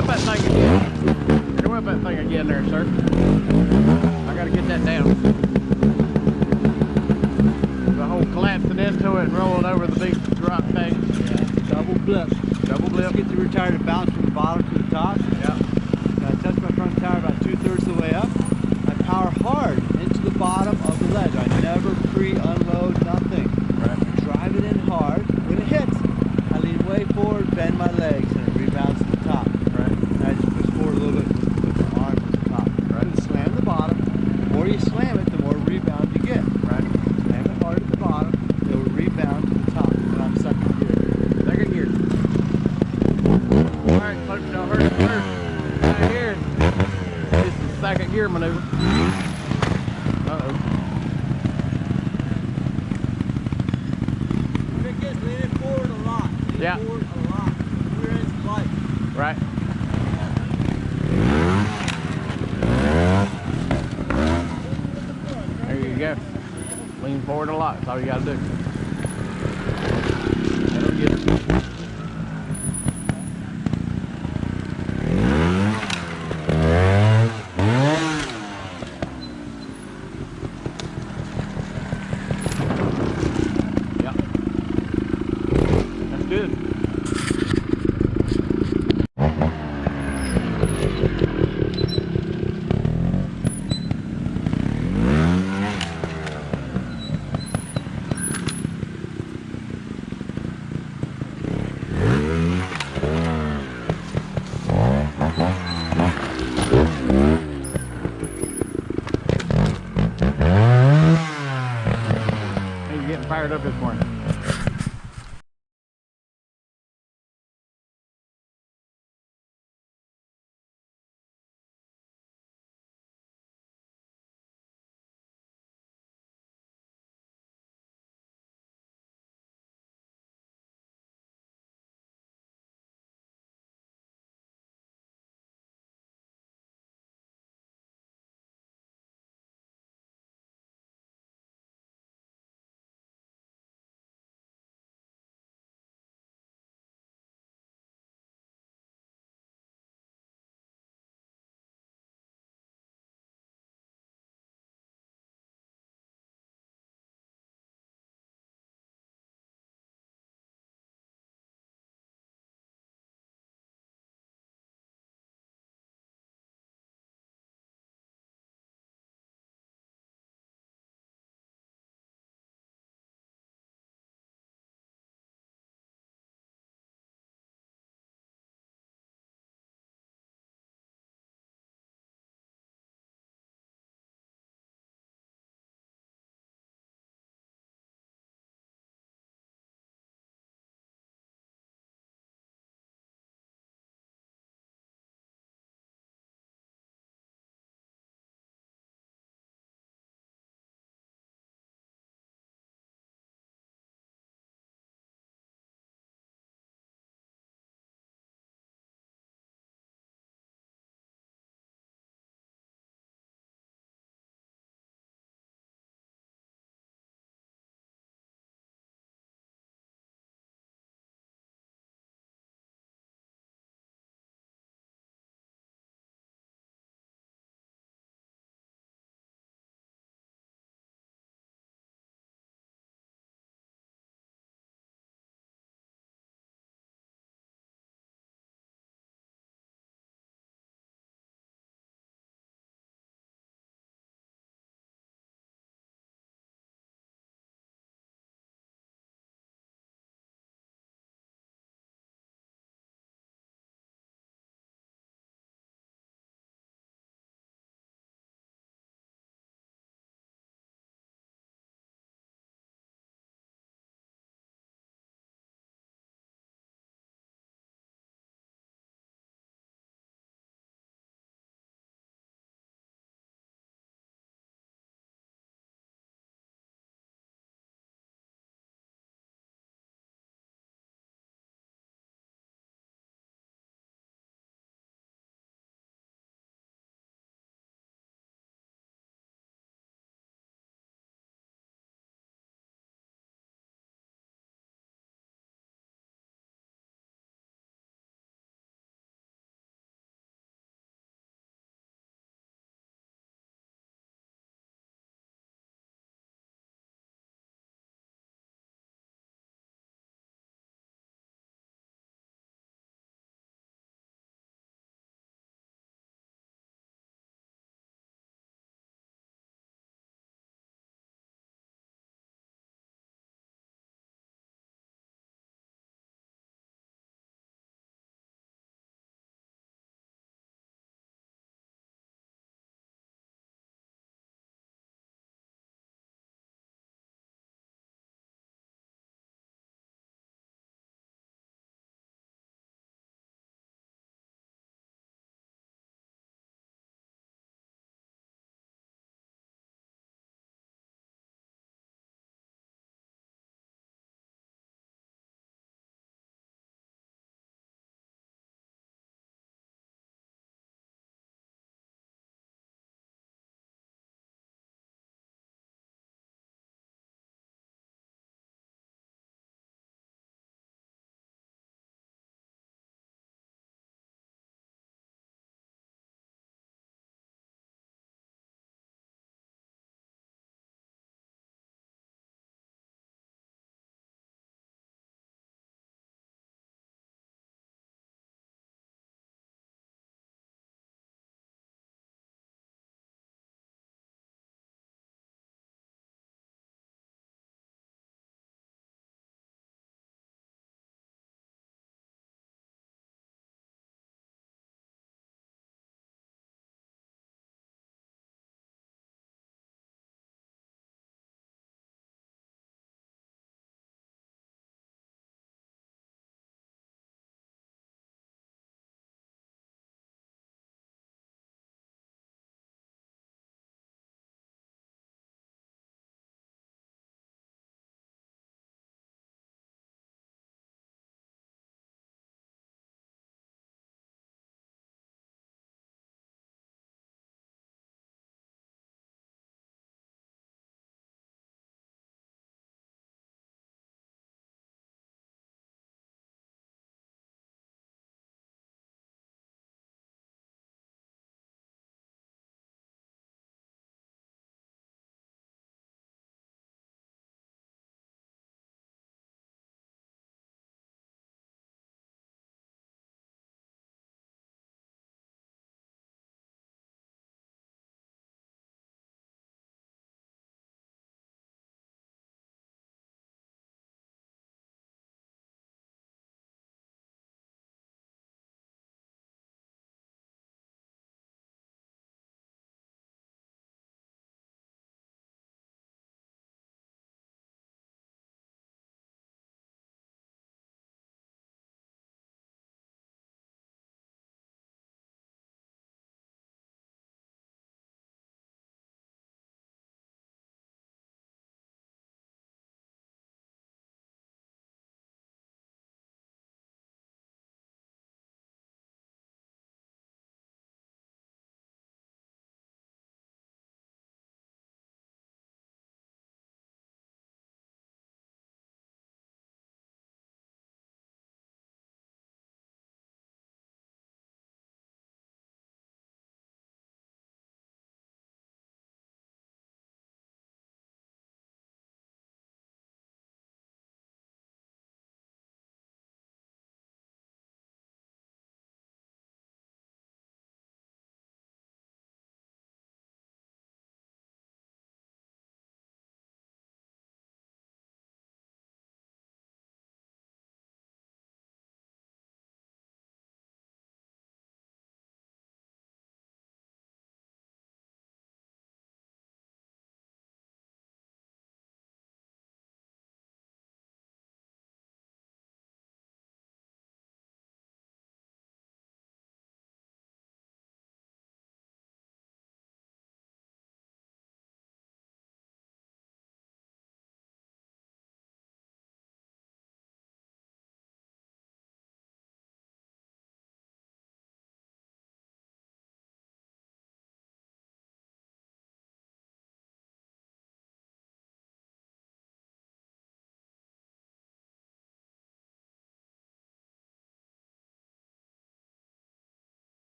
whip that thing again. You're gonna whip that thing again there, sir. I gotta get that down. The whole collapsing into it and rolling over the big rock thing. Yeah, double blip. Double blip. Just get the rear tire to bounce from the bottom to the top. Yeah. And I touch my front tire about 2/3 of the way up. I power hard into the bottom of the ledge. I never pre-unload, nothing. Right. Drive it in hard. When it hits, I lean way forward, bend my legs, and it rebounds to the top. Right. And I just push forward a little bit with my arms at the top. Right. And slam the bottom. The more you slam it, the more rebound you get. Right. Slam it hard at the bottom, it will rebound to the top. And I'm second gear. Second gear. Alright, folks, y'all heard it first. Right here. This is the second gear maneuver. Uh-oh. When it gets leaning forward a lot. Yeah. Forward a lot. Rear end's light. Right. There you go. Lean forward a lot. That's all you gotta do. That'll get it. Yep. That's good. Hey, you're getting fired up this morning.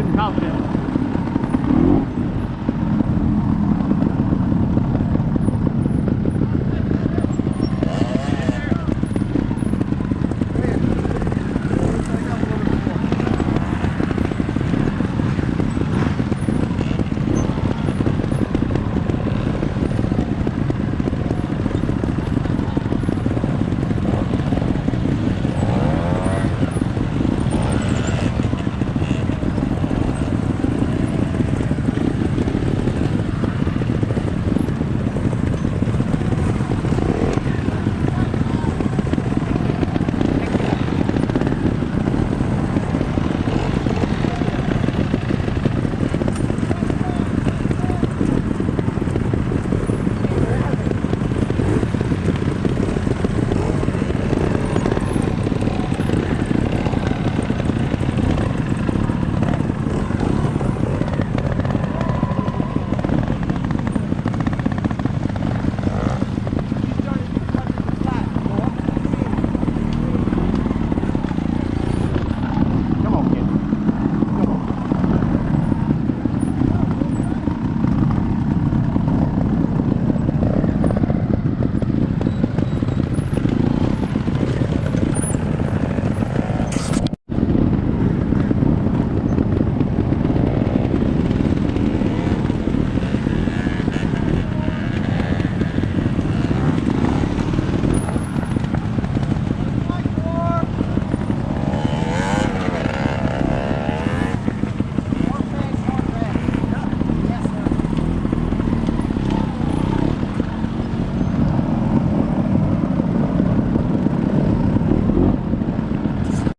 getting confident.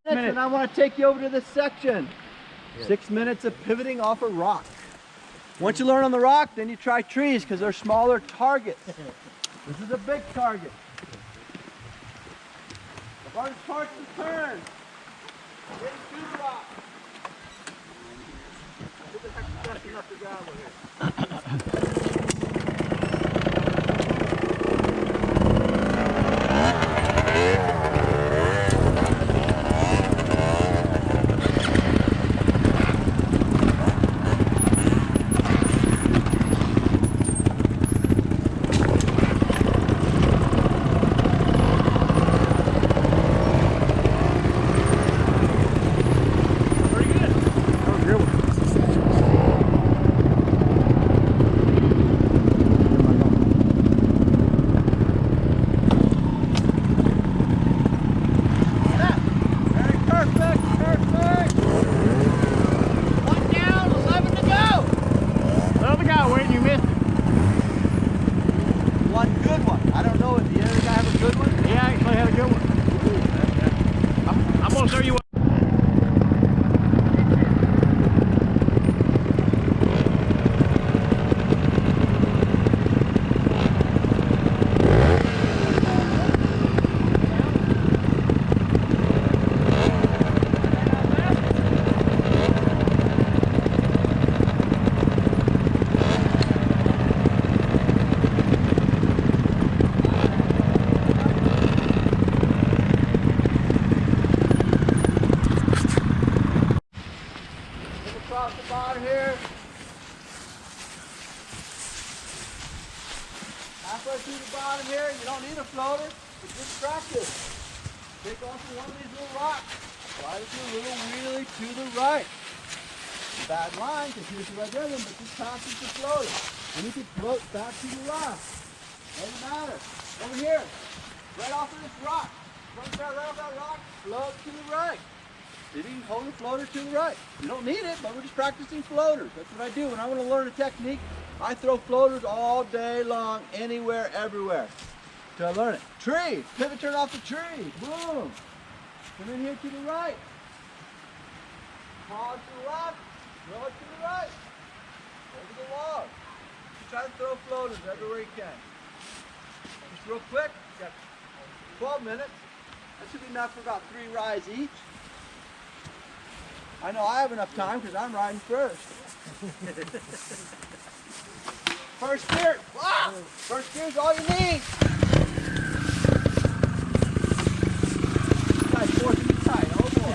And I want to take you over to this section. 6 minutes of pivoting off a rock. Once you learn on the rock, then you try trees because they're smaller targets. This is a big target. The hardest part's the turn. Getting through the rock. Who the heck is dusting up the gravel here? Across the bottom here. Halfway through the bottom here, you don't need a floater, but just practice. Take off one of these little rocks. Slide it through a little wheelie to the right. Bad line, because here's the right rhythm, but just practice the floater. And you can float back to the rock. Doesn't matter. Over here, right off of this rock. Right off that rock, float to the right. If you can hold the floater to the right. You don't need it, but we're just practicing floaters. That's what I do. When I want to learn a technique, I throw floaters all day long, anywhere, everywhere, till I learn it. Tree, pivot turn off the tree, boom. Come in here to the right. Pause to the left, throw it to the right. Over the log. Try to throw floaters everywhere you can. Just real quick, you got 12 minutes. That should be enough for about 3 rides each. I know I have enough time because I'm riding first. First gear. Wow. First gear is all you need. This guy's forcing me tight. Oh boy.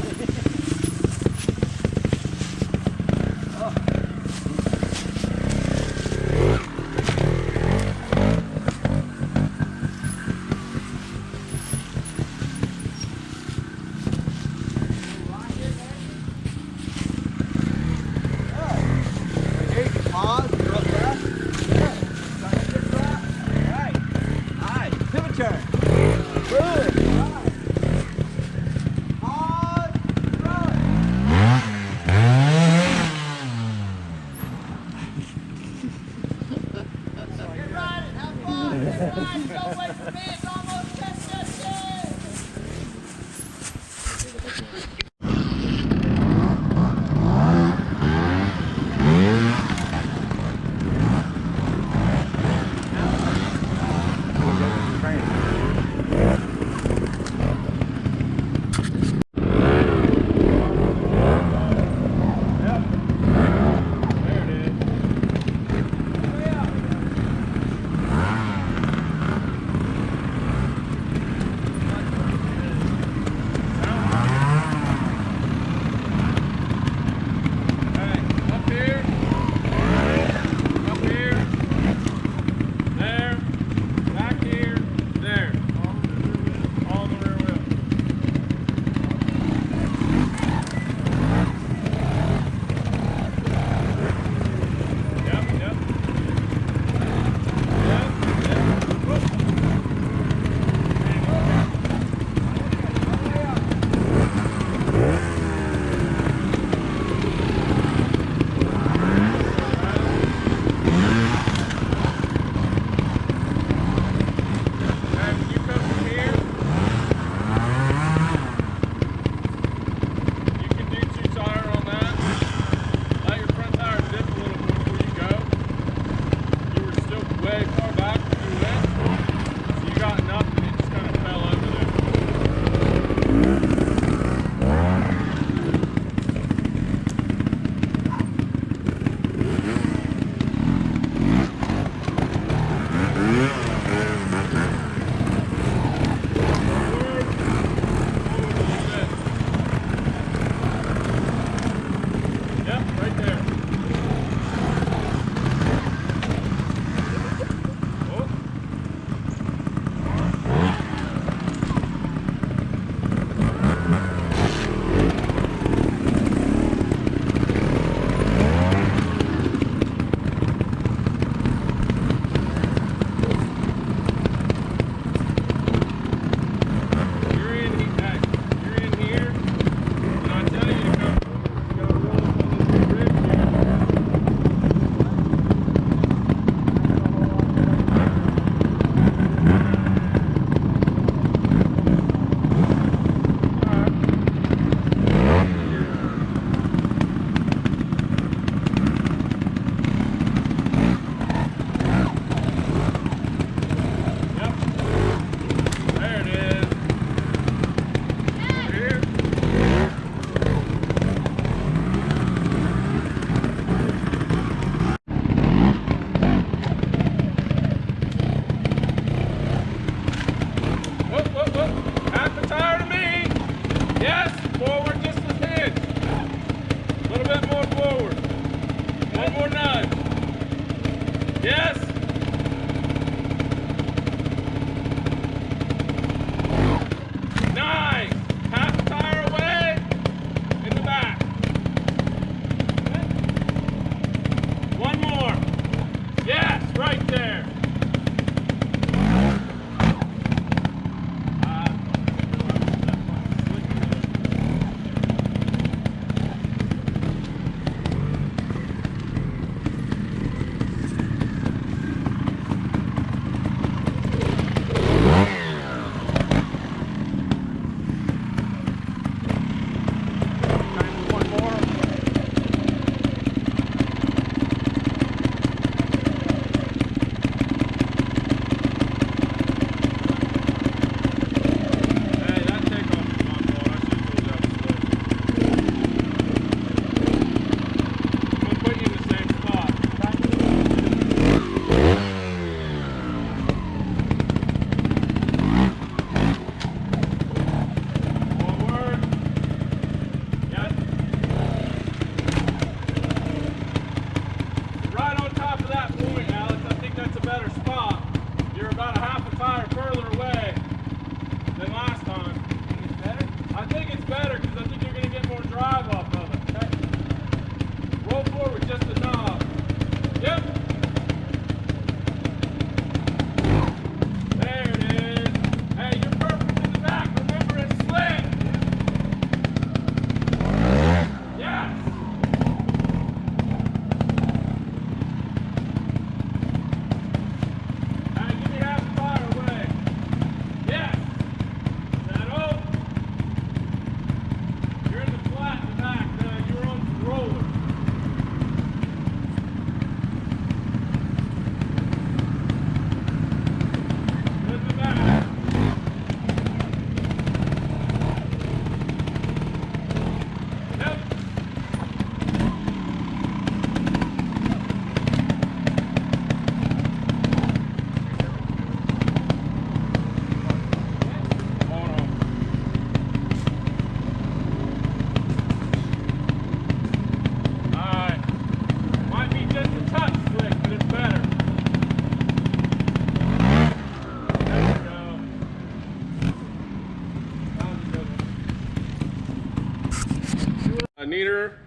Nieder,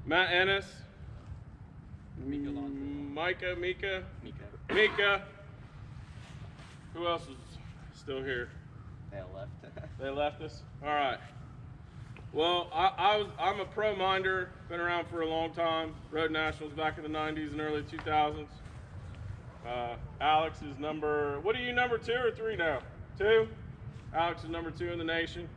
Matt Ennis, Mika. Who else is still here? They all left. They left us? All right. Well, I'm a pro minder, been around for a long time, rode nationals back in the 90s and early 2000s. Alex is what are you, number 2 or 3 now? 2? Alex is number 2 in the nation.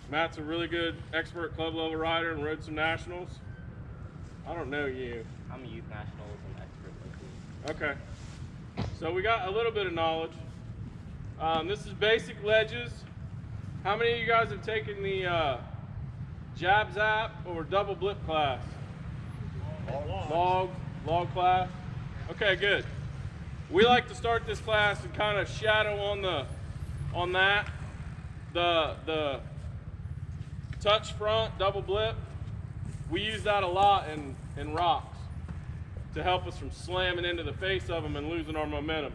Matt's a really good expert club level rider and rode some nationals. I don't know you. I'm a youth nationals and expert locally. Okay. So we got a little bit of knowledge. This is basic ledges. How many of you guys have taken the jab zap or double blip class? Log class. Okay, good. We like to start this class and kind of shadow on that. The touch front double blip. We use that a lot in rocks to help us from slamming into the face of them and losing our momentum.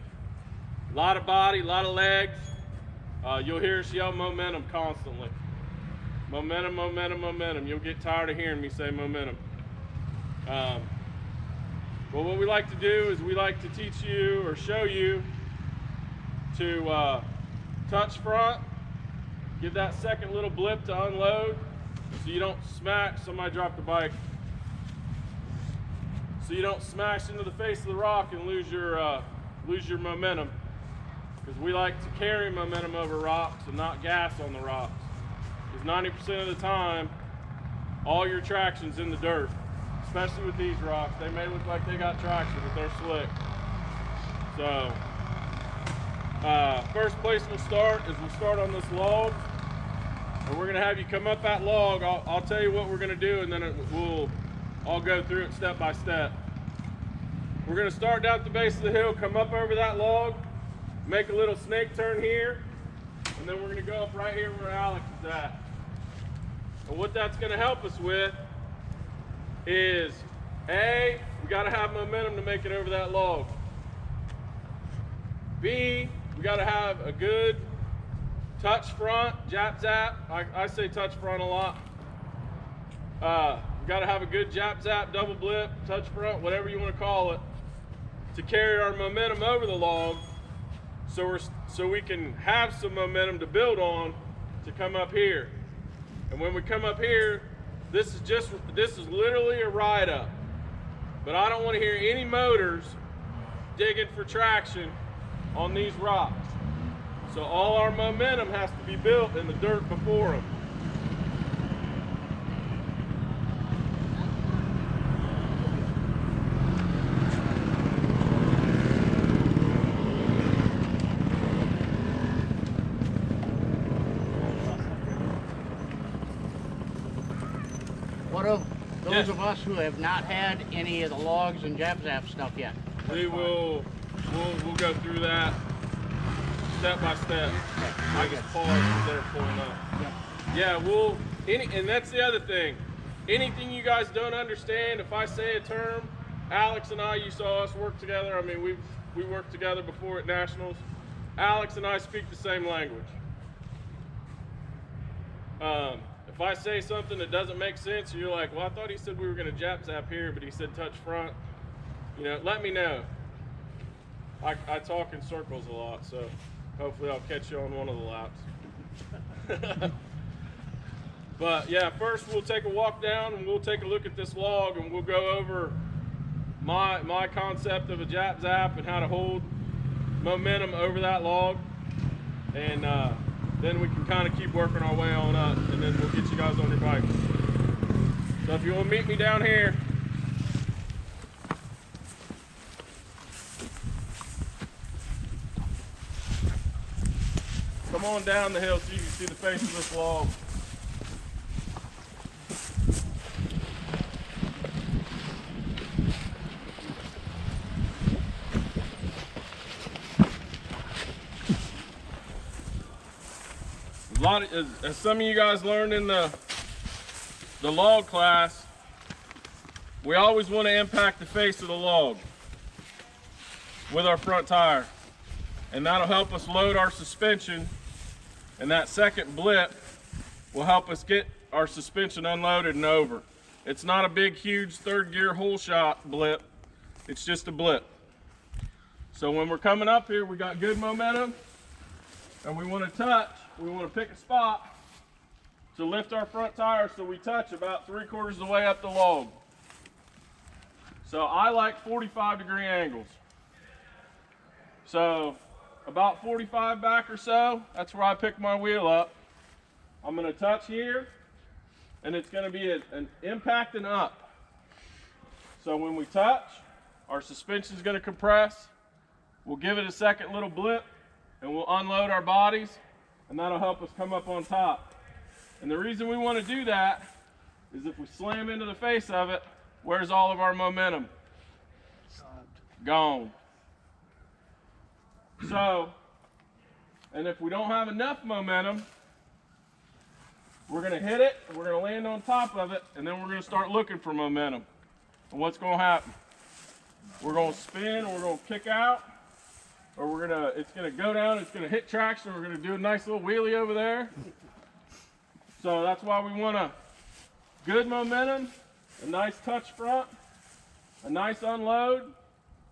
A lot of body, a lot of legs. You'll hear us yell momentum constantly. Momentum, momentum, momentum. You'll get tired of hearing me say momentum. But what we like to do is we like to teach you or show you to touch front, give that second little blip to unload so you don't smack. Somebody dropped the bike. So you don't smash into the face of the rock and lose your momentum. Because we like to carry momentum over rocks and not gas on the rocks. Because 90% of the time, all your traction's in the dirt. Especially with these rocks. They may look like they got traction, but they're slick. So, first place we'll start is we'll start on this log. And we're gonna have you come up that log. I'll tell you what we're gonna do, and then I'll go through it step by step. We're gonna start down at the base of the hill, come up over that log, make a little snake turn here, and then we're gonna go up right here where Alex is at. And what that's gonna help us with is, A, we gotta have momentum to make it over that log. B, we gotta have a good touch front, jap zap. I say touch front a lot. We gotta have a good jap zap, double blip, touch front, whatever you wanna call it, to carry our momentum over the log so we can have some momentum to build on to come up here. And when we come up here, this is literally a ride up. But I don't want to hear any motors digging for traction on these rocks. So all our momentum has to be built in the dirt before them. What of those of us who have not had any of the logs and jab zap stuff yet? We'll go through that step by step. I just pause instead of pulling up. Yeah, and that's the other thing. Anything you guys don't understand, if I say a term, Alex and I, you saw us work together. I mean, we worked together before at Nationals. Alex and I speak the same language. If I say something that doesn't make sense, you're like, well, I thought he said we were going to jap zap here, but he said touch front. You know, let me know. I talk in circles a lot, so hopefully I'll catch you on one of the laps. But yeah, first we'll take a walk down and we'll take a look at this log and we'll go over my concept of a jap zap and how to hold momentum over that log. And then we can kind of keep working our way on up, and then we'll get you guys on your bikes. So if you want to meet me down here, come on down the hill so you can see the face of this log. As some of you guys learned in the log class, we always want to impact the face of the log with our front tire. And that'll help us load our suspension and that second blip will help us get our suspension unloaded and over. It's not a big, huge third gear whole shot blip. It's just a blip. So when we're coming up here, we got good momentum, and we want to touch. We want to pick a spot to lift our front tire so we touch about 3/4 of the way up the log. So I like 45-degree angles. So about 45 back or so, that's where I pick my wheel up. I'm going to touch here, and it's going to be an impact and up. So when we touch, our suspension is going to compress. We'll give it a second little blip, and we'll unload our bodies, and that'll help us come up on top. And the reason we want to do that is if we slam into the face of it, where's all of our momentum? Gone. So, and if we don't have enough momentum, we're going to hit it, we're going to land on top of it, and then we're going to start looking for momentum. And what's going to happen? We're going to spin, we're going to kick out, or it's going to go down, it's going to hit traction, we're going to do a nice little wheelie over there. So that's why we want a good momentum, a nice touch front, a nice unload,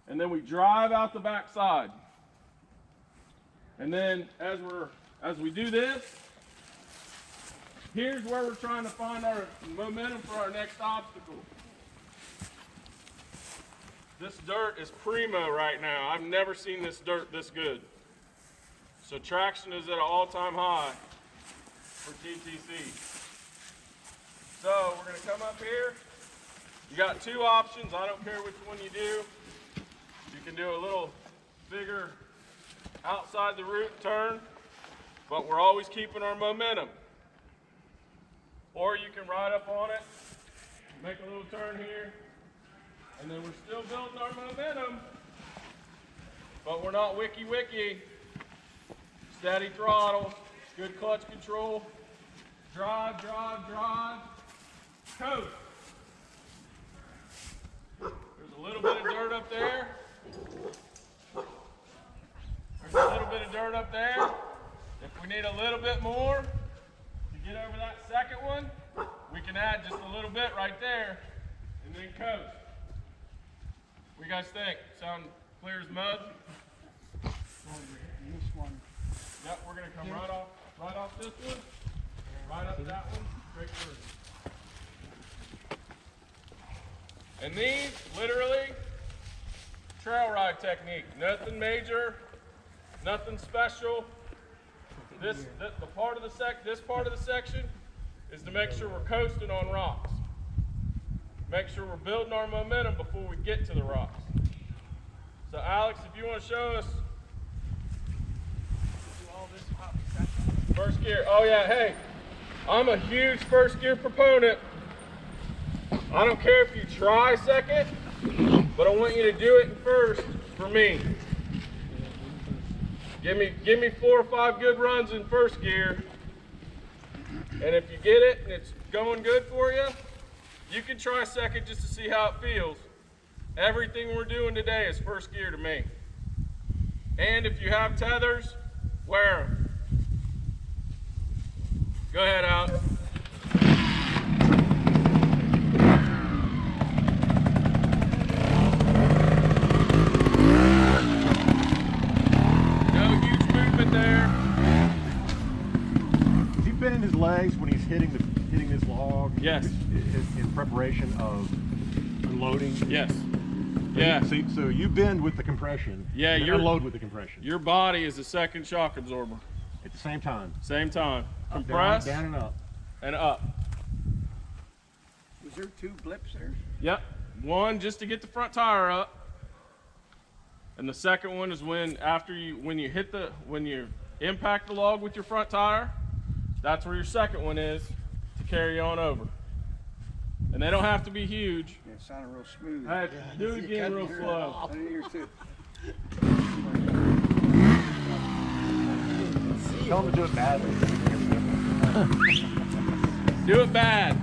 and then we drive out the back side. And then as we do this, here's where we're trying to find our momentum for our next obstacle. This dirt is primo right now. I've never seen this dirt this good. So traction is at an all-time high for TTC. So we're going to come up here. You got two options. I don't care which one you do. You can do a little bigger outside the route turn, but we're always keeping our momentum. Or you can ride up on it, make a little turn here, and then we're still building our momentum, but we're not wicky-wicky. Steady throttle, good clutch control, drive, drive, drive, coast. There's a little bit of dirt up there. There's a little bit of dirt up there. If we need a little bit more to get over that second one, we can add just a little bit right there and then coast. What do you guys think? Sound clear as mud? Yep, we're going to come right off this one, right up that one, straight through. And these, literally, trail ride technique. Nothing major, nothing special. This part of the section is to make sure we're coasting on rocks. Make sure we're building our momentum before we get to the rocks. So Alex, if you want to show us first gear. Oh yeah, hey, I'm a huge first gear proponent. I don't care if you try second, but I want you to do it in first for me. Give me 4 or 5 good runs in first gear, and if you get it and it's going good for you, you can try second just to see how it feels. Everything we're doing today is first gear to me. And if you have tethers, wear them. Go ahead, Alex. No huge movement there. Has he been in his legs when he's hitting this log? Yes. In preparation of unloading? Yes. Yeah. So you bend with the compression. Yeah, you unload with the compression. Your body is a second shock absorber. At the same time. Same time. Up, Compress. down and up. And up. Was there 2 blips there? Yep. One just to get the front tire up. And the second one is when you impact the log with your front tire, that's where your second one is to carry on over. And they don't have to be huge. Yeah, it sounded real smooth. Hey, do it again real slow. I didn't hear too. Tell him to do it badly. Do it bad.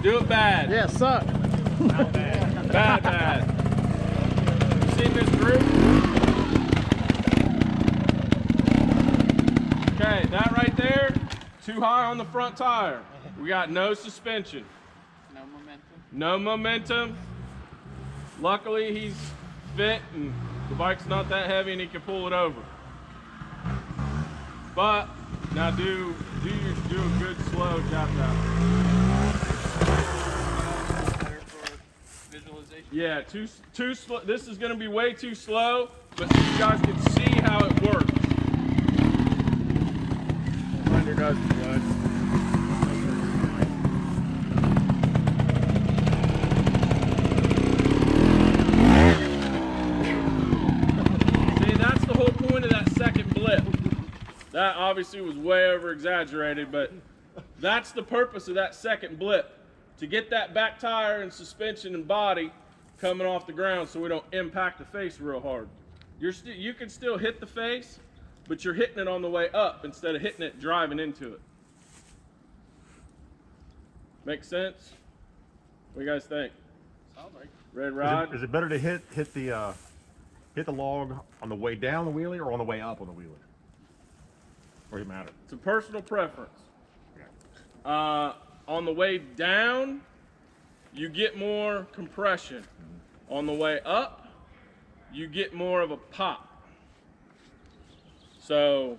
Do it bad. Yeah, suck. Bad. You seen this group? Okay, that right too high on the front tire. We got no suspension. No momentum. No momentum. Luckily, he's fit and the bike's not that heavy and he can pull it over. But now do a good slow jab out. Better for visualization. Yeah, too slow. This is going to be way too slow, but so you guys can see how it works. Find your guys' blood. See, that's the whole point of that second blip. That obviously was way over exaggerated, but that's the purpose of that second blip. To get that back tire and suspension and body coming off the ground so we don't impact the face real hard. You can still hit the face, but you're hitting it on the way up instead of hitting it driving into it. Make sense? What do you guys think? Sounds like. Red Rod? Is it better to hit the log on the way down the wheelie or on the way up on the wheelie? Or does it matter? It's a personal preference. On the way down, you get more compression. On the way up, you get more of a pop. So,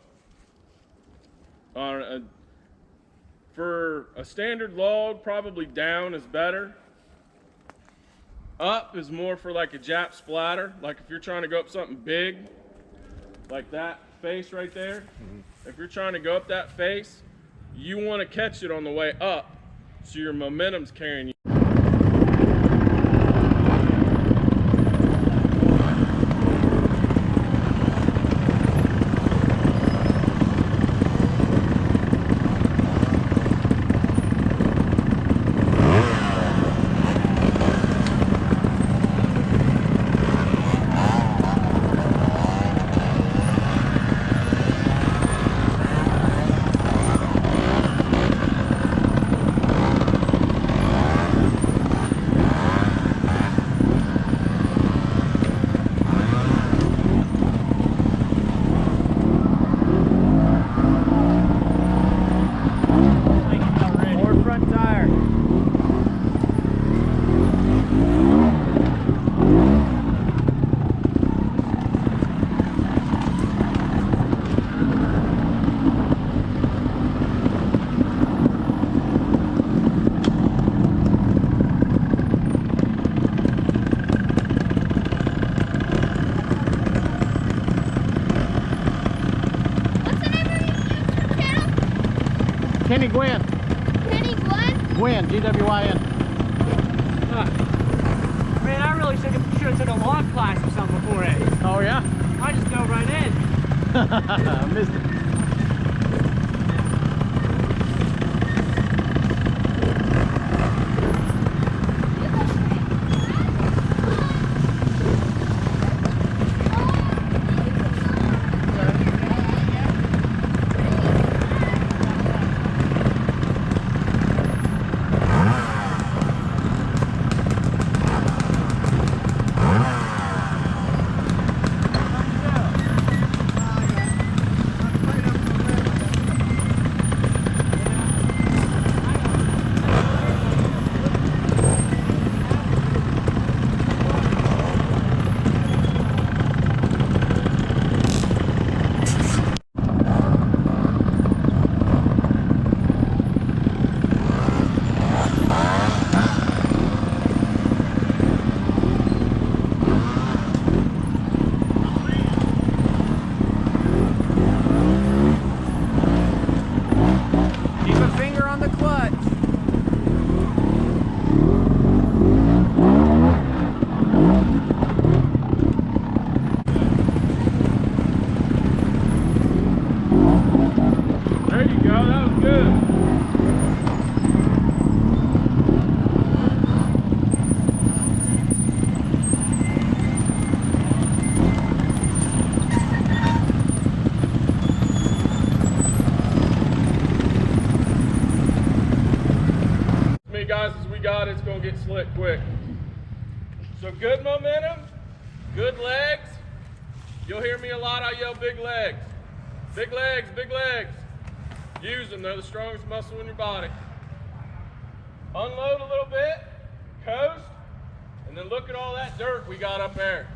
for a standard log, probably down is better. Up is more for like a Jap splatter. Like if you're trying to go up something big, like that face right there. If you're trying to go up that face, you want to catch it on the way up so your momentum's carrying you. Kenny Gwynn. Kenny Glenn? Gwynn, G-W-I-N. Man, I really should have took a log class or something before it. Oh, yeah? I just dove right in. I missed it. It's gonna get slick quick. So good momentum, good legs. You'll hear me a lot, I yell big legs. Big legs, big legs. Use them, they're the strongest muscle in your body. Unload a little bit, coast, and then look at all that dirt we got up there.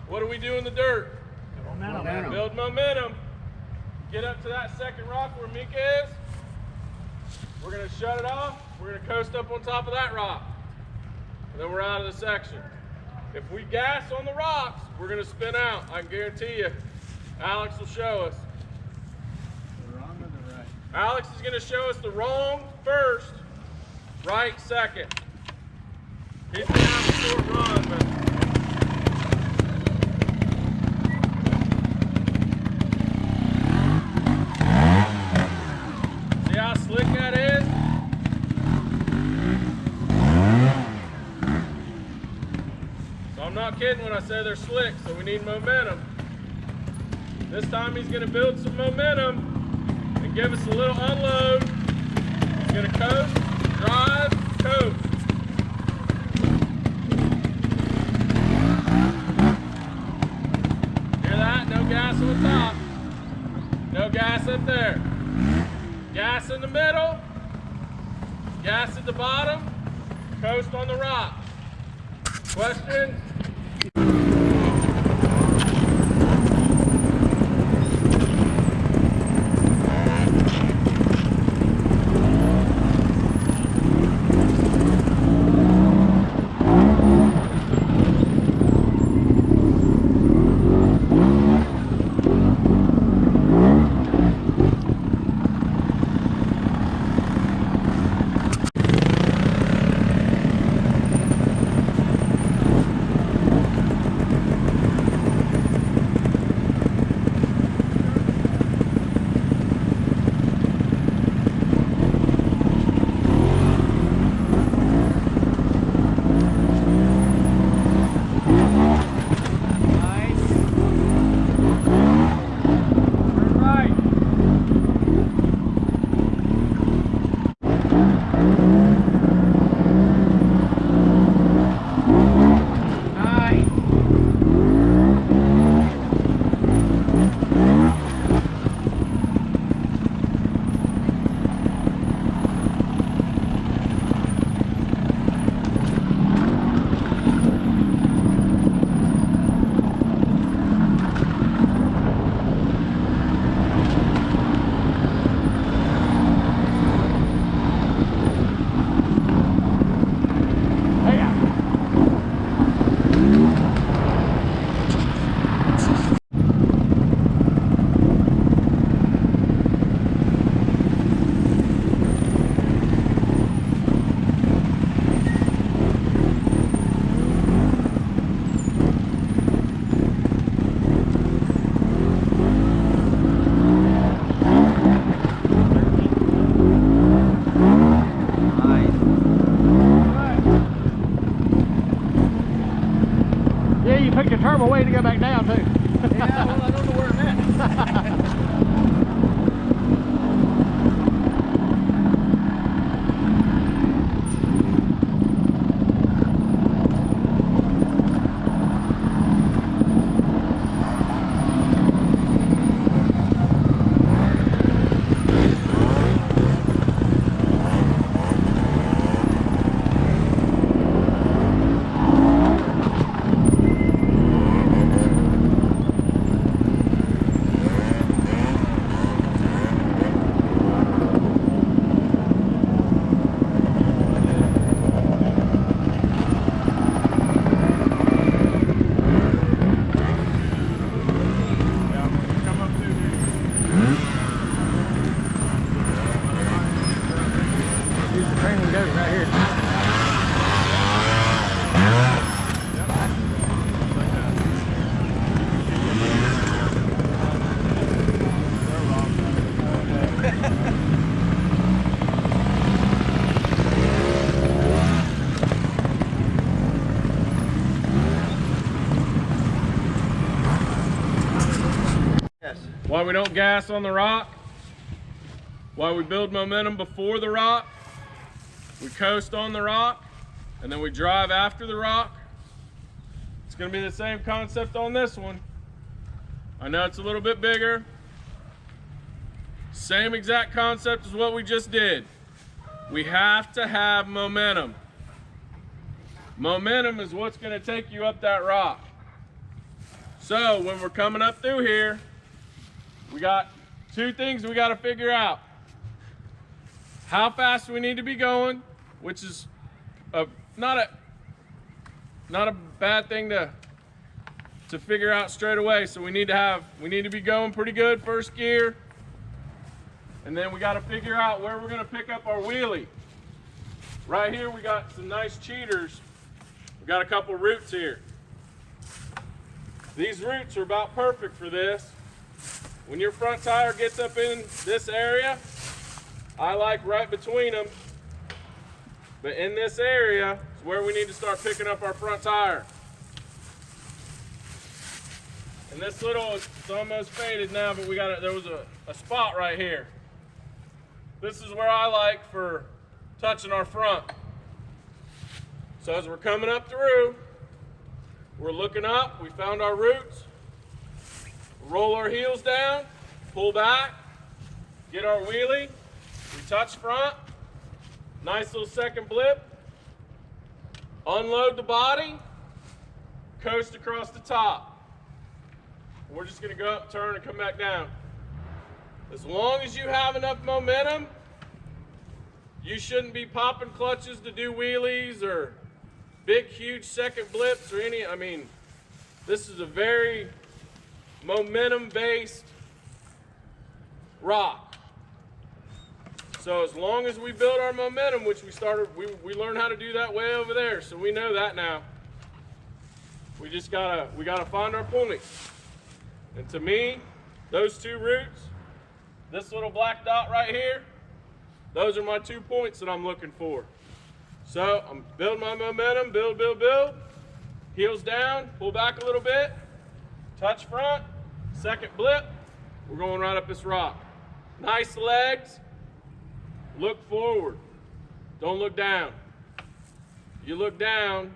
What do we do in the dirt? Momentum. Build momentum. Get up to that second rock where Mika is. We're gonna shut it off. We're gonna coast up on top of that rock. And then we're out of the section. If we gas on the rocks, we're gonna spin out. I can guarantee you. Alex will show us. The wrong or the right? Alex is gonna show us the wrong first, right second. He's gonna have a short run, but see how slick that is? So I'm not kidding when I say they're slick, so we need momentum. This time he's gonna build some momentum and give us a little unload. He's gonna coast, drive, coast. Hear that? No gas on top. No gas up there. Gas in the middle. Gas at the bottom. Coast on the rock. Question? Yeah, you picked a terrible way to go back down too. Yeah, well, I don't know where I'm at. Training goes right here. Yes. Why we don't gas on the rock? Why we build momentum before the rock? We coast on the rock, and then we drive after the rock. It's gonna be the same concept on this one. I know it's a little bit bigger. Same exact concept as what we just did. We have to have momentum. Momentum is what's going to take you up that rock. So when we're coming up through here, we got two things we got to figure out. How fast we need to be going, which is not a bad thing to figure out straight away. So we need to be going pretty good first gear. And then we got to figure out where we're going to pick up our wheelie. Right here we got some nice cheaters. We got a couple roots here. These roots are about perfect for this. When your front tire gets up in this area, I like right between them. But in this area is where we need to start picking up our front tire. And this little, it's almost faded now, but there was a spot right here. This is where I like for touching our front. So as we're coming up through, we're looking up, we found our roots, roll our heels down, pull back, get our wheelie, we touch front, nice little second blip, unload the body, coast across the top. We're just gonna go up, turn, and come back down. As long as you have enough momentum, you shouldn't be popping clutches to do wheelies or big, huge second blips or any, I mean, this is a very momentum-based rock. So as long as we build our momentum, which we learned how to do that way over there, so we know that now. We gotta find our points. And to me, those two roots, this little black dot right here, those are my 2 points that I'm looking for. So I'm building my momentum, build, heels down, pull back a little bit, touch front, second blip, we're going right up this rock. Nice legs, look forward, don't look down. You look down,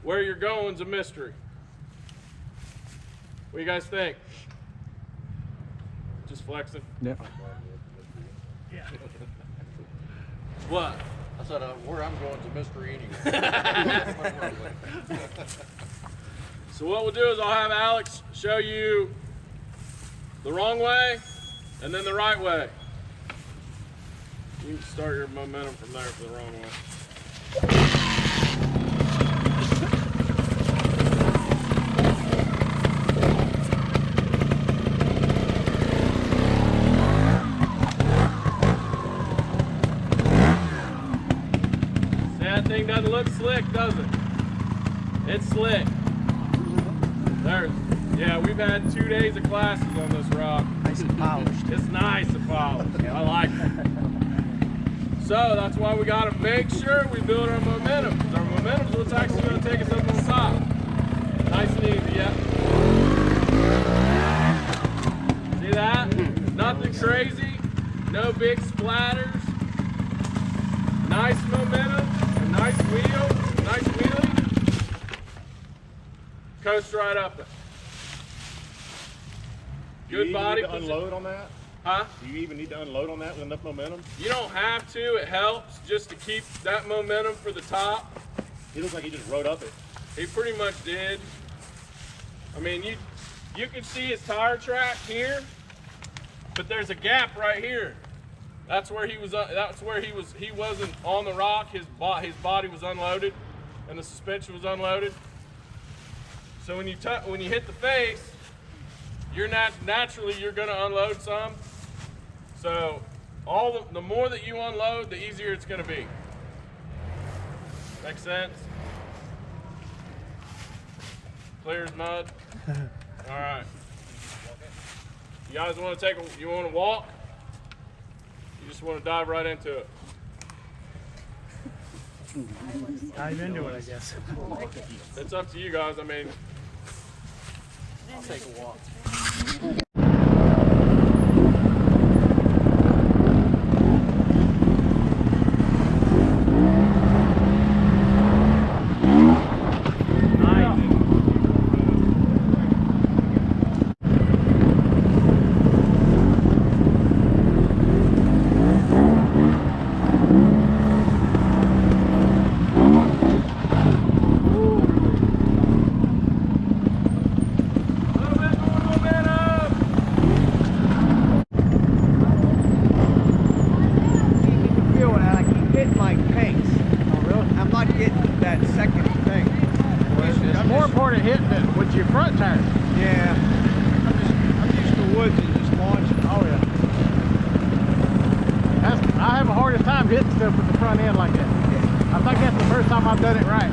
where you're going is a mystery. What do you guys think? Just flexing? Yeah. What? I said, where I'm going is a mystery anyway. So what we'll do is I'll have Alex show you the wrong way and then the right way. You can start your momentum from there for the wrong way. Thing doesn't look slick, does it? It's slick. Yeah, we've had 2 days of classes on this rock. Nice and polished. It's nice and polished. I like it. So that's why we got to make sure we build our momentum. Because our momentum is what's actually going to take us up on top. Nice and easy, yeah. See that? Nothing crazy. No big splatters. Nice momentum. Nice wheel, nice wheelie. Coast right up it. Good body. Do you need to unload on that? Huh? Do you even need to unload on that with enough momentum? You don't have to. It helps just to keep that momentum for the top. He looks like he just rode up it. He pretty much did. I mean, you can see his tire track here, but there's a gap right here. That's where he was. That's where he was. He wasn't on the rock. His body was unloaded, and the suspension was unloaded. So when you hit the face, you're naturally you're going to unload some. So the more that you unload, the easier it's going to be. Make sense? Clear as mud. All right. You guys want to you want to walk? You just want to dive right into it. Dive into it, I guess. It's up to you guys. I mean, I'll take a walk. feel when I keep hitting my pace. Oh, really? I'm not getting that second thing. It's more important hitting it with your front tires. Yeah. I'm used to woods and just launching. Oh, yeah. I have a hardest time hitting stuff with the front end like that. I think that's the first time I've done it right.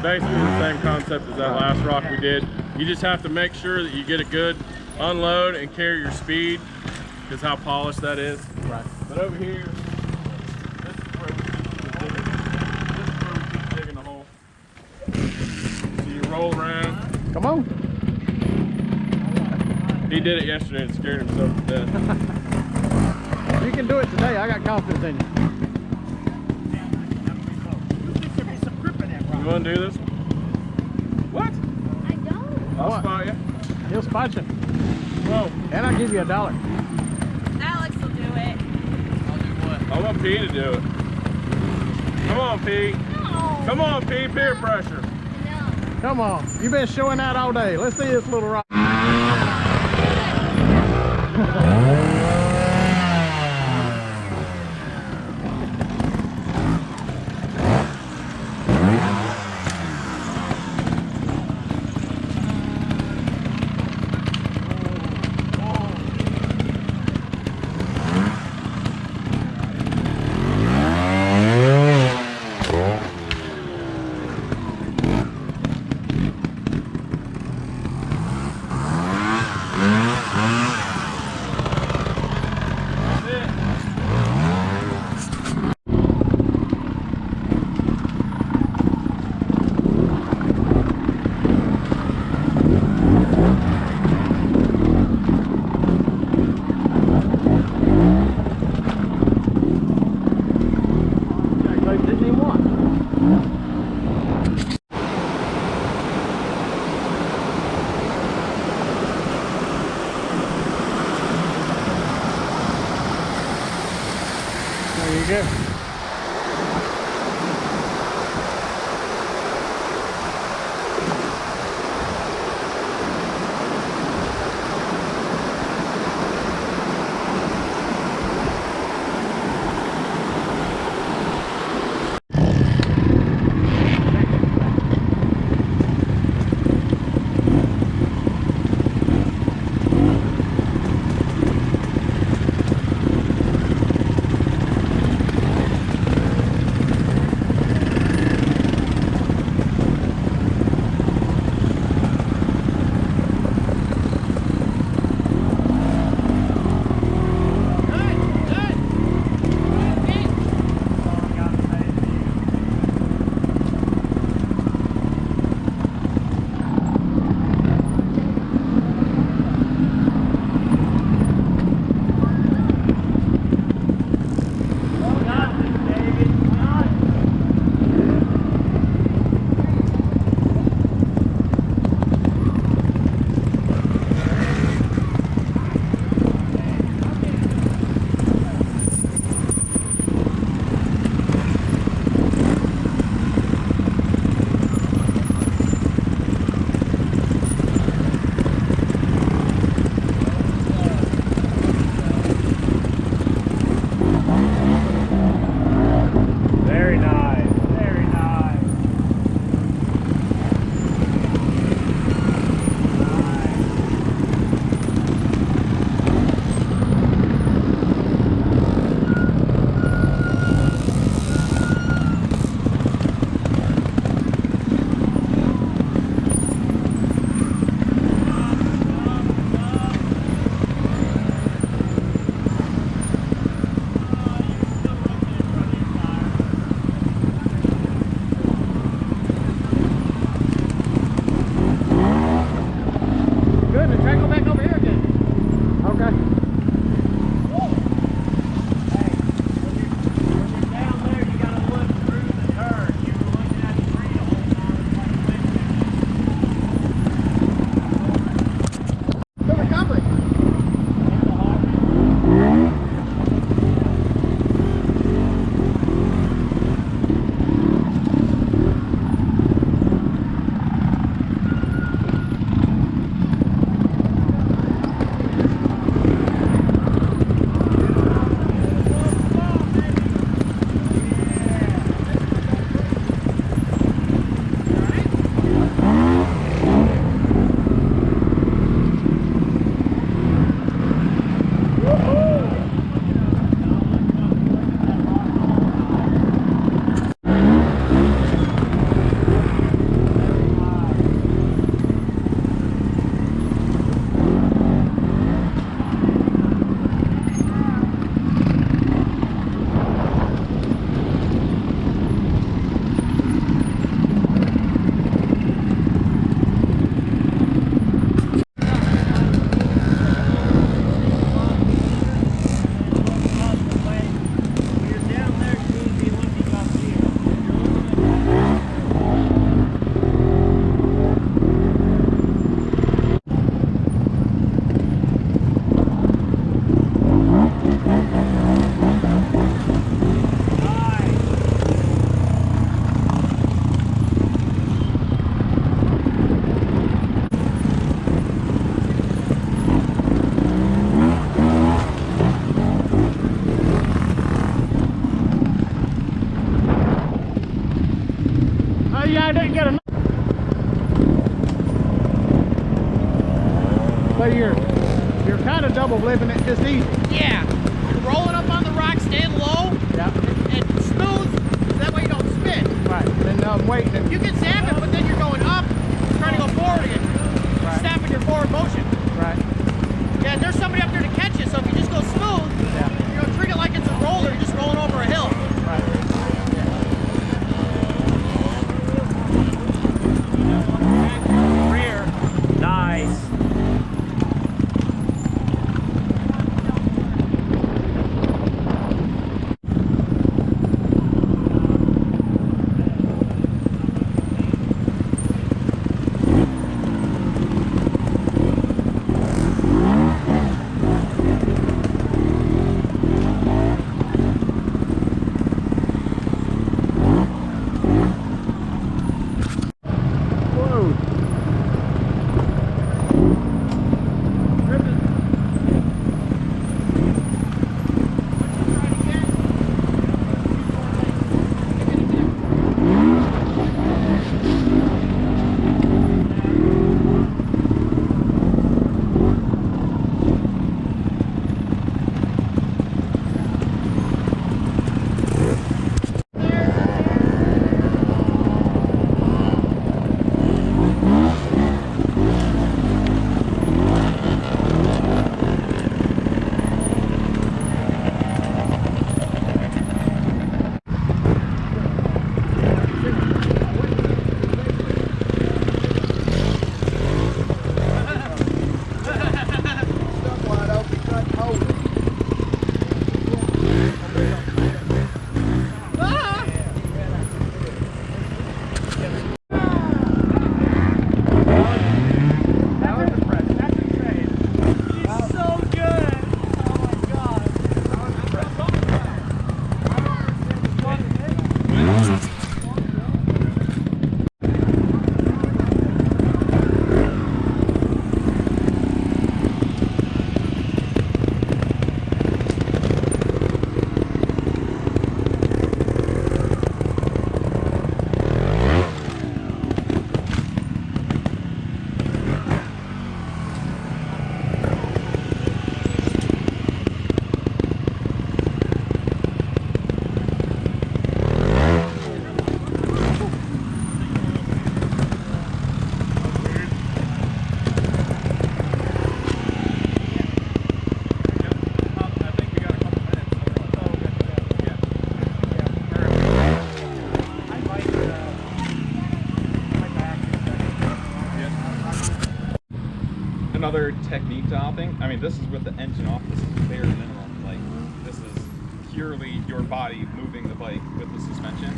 Basically the same concept as that last rock we did. You just have to make sure that you get a good unload and carry your speed, because how polished that is. Right. But over here, this is where we keep digging the hole. So you roll around. Come on. He did it yesterday and scared himself to death. You can do it today. I got confidence in you. You want to do this? What? I don't. I'll What? spot you. He'll spot you. Whoa. And I'll give you $1. Alex will do it. I'll do what? I want P to do it. Come on, P. No. Come on, P. Peer pressure. No. Come on. You've been showing that all day. Let's see this little rock. Didn't even want. There you go. you're kind of double flipping it just easy. Yeah. You're rolling up on the rock, staying low, Yeah. and smooth, so that way you don't spin. Right. And then I'm waiting. You can zap it, but then you're going up, trying to go forward again. Right. Snapping your forward motion. Right. Yeah, there's somebody up there to catch you, so if you just go smooth, you know, treat it like it's a roller, you're just rolling over a hill. Rear. Nice. Stuck wide open, try to hold it. So good. Oh my god. Another technique to hopping, I mean, this is with the engine off, this is bare minimum. Like, this is purely your body moving the bike with the suspension.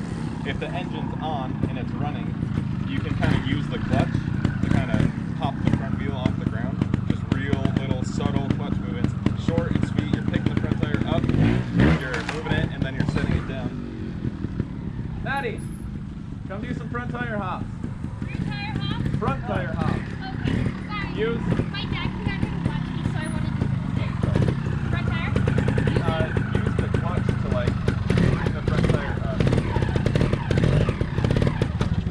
If the engine's on and it's running, you can kind of use the clutch to kind of pop the front wheel off the ground. Just real little subtle clutch movements. Short and sweet, you're picking the front tire up, you're moving it, and then you're setting it down. Maddie, come do some front tire hops. Front tire hop? Front tire hops. Okay, sorry. Use My dad got me to watch me, so I wanted to front tire? use the clutch to like bring the front tire up.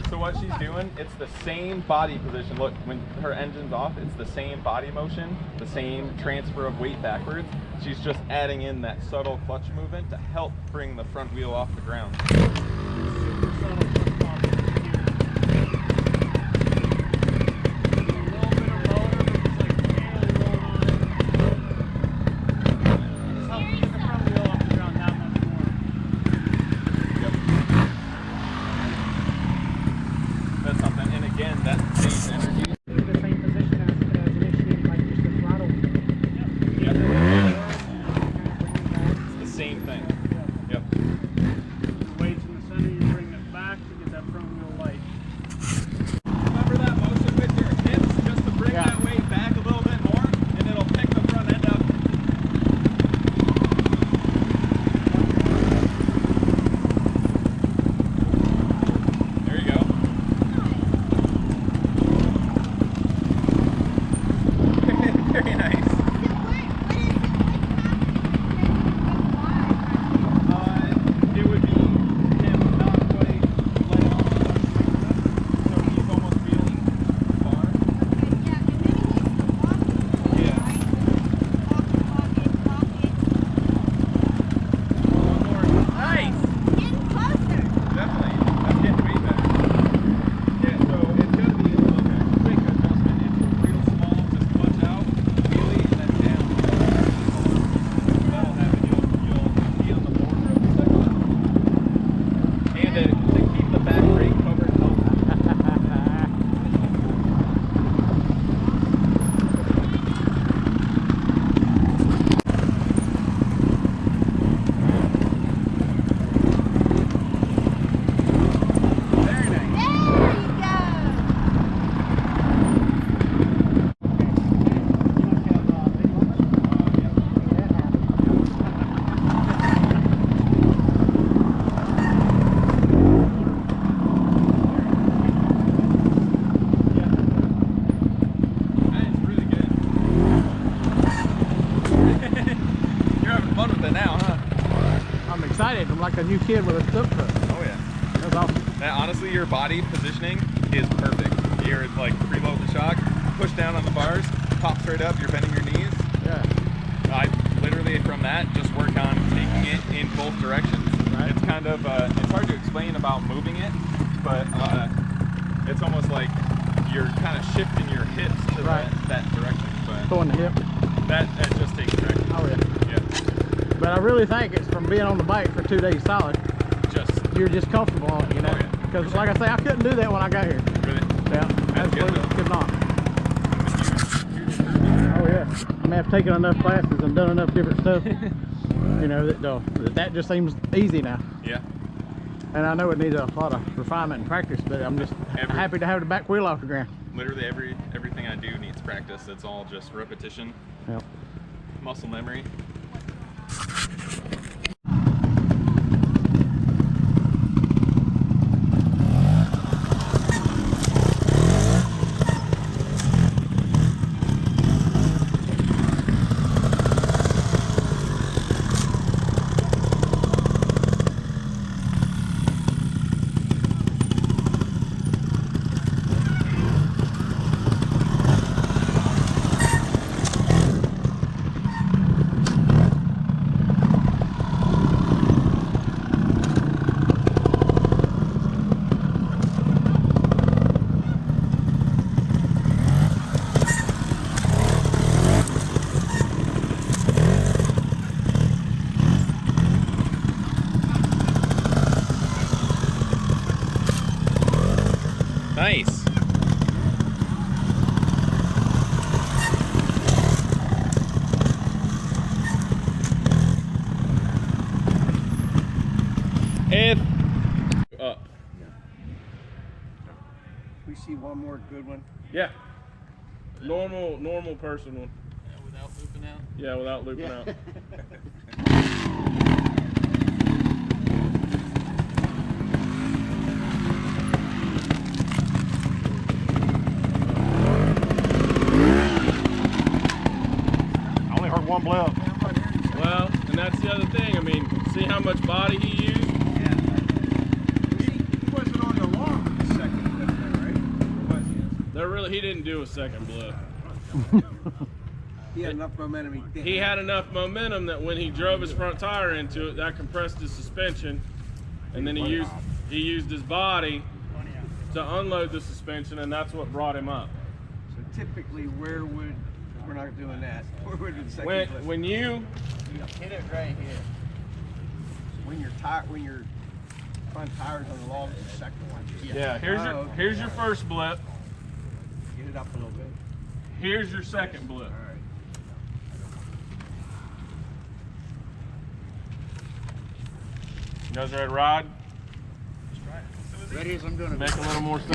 So what she's doing, it's the same body position. Look, when her engine's off, it's the same body motion, the same transfer of weight backwards. She's just adding in that subtle clutch movement to help bring the front wheel off the ground. That's something, and again, that saves energy. The same position as initiating, like just the throttle. It's the same thing. Yep. Weights in the center, you bring it back. excited. I'm like a new kid with a dump truck. Oh yeah. That's awesome. And honestly, your body positioning is perfect. You're like preload the shock, push down on the bars, pop straight up, you're bending your knees. Yeah. I literally from that just work on taking it in both directions. Right. It's kind of it's hard to explain about moving it, but it's almost like you're kind of shifting your hips to Right. that direction. But Throwing the hip. that just takes direction. Oh yeah. Yeah. But I really think it's from being on the bike for 2 days solid. Just You're just comfortable on it, you know. Oh, yeah. Because like I say, I couldn't do that when I got here. really. Yeah. Absolutely good, though. could not. Oh yeah. I mean, I've taken enough classes and done enough different stuff. You know that just seems easy now. Yeah. And I know it needs a lot of refinement and practice, but I'm just happy to have the back wheel off the ground. Literally everything I do needs practice. It's all just repetition, Yep. muscle memory. Nice. If up. We see one more good one. Yeah. Normal person one. Without looping out. Yeah, without looping Yeah. out. I only heard one blip. Well, and that's the other thing. I mean, see how much body he used? He wasn't on the long second blip there, right? Or was he? He didn't do a second blip. He had enough momentum. He had enough momentum that when he drove his front tire into it, that compressed his suspension, and then he used his body to unload the suspension, and that's what brought him up. So typically, we're not doing that. Where would the second blip? When you Hit it right here. When your front tires on the long, it's the second one. yeah, here's your first blip. Get it up a little bit. Here's your second blip. All right. You guys ready to ride? Ready as I'm gonna be. Make a little more sense.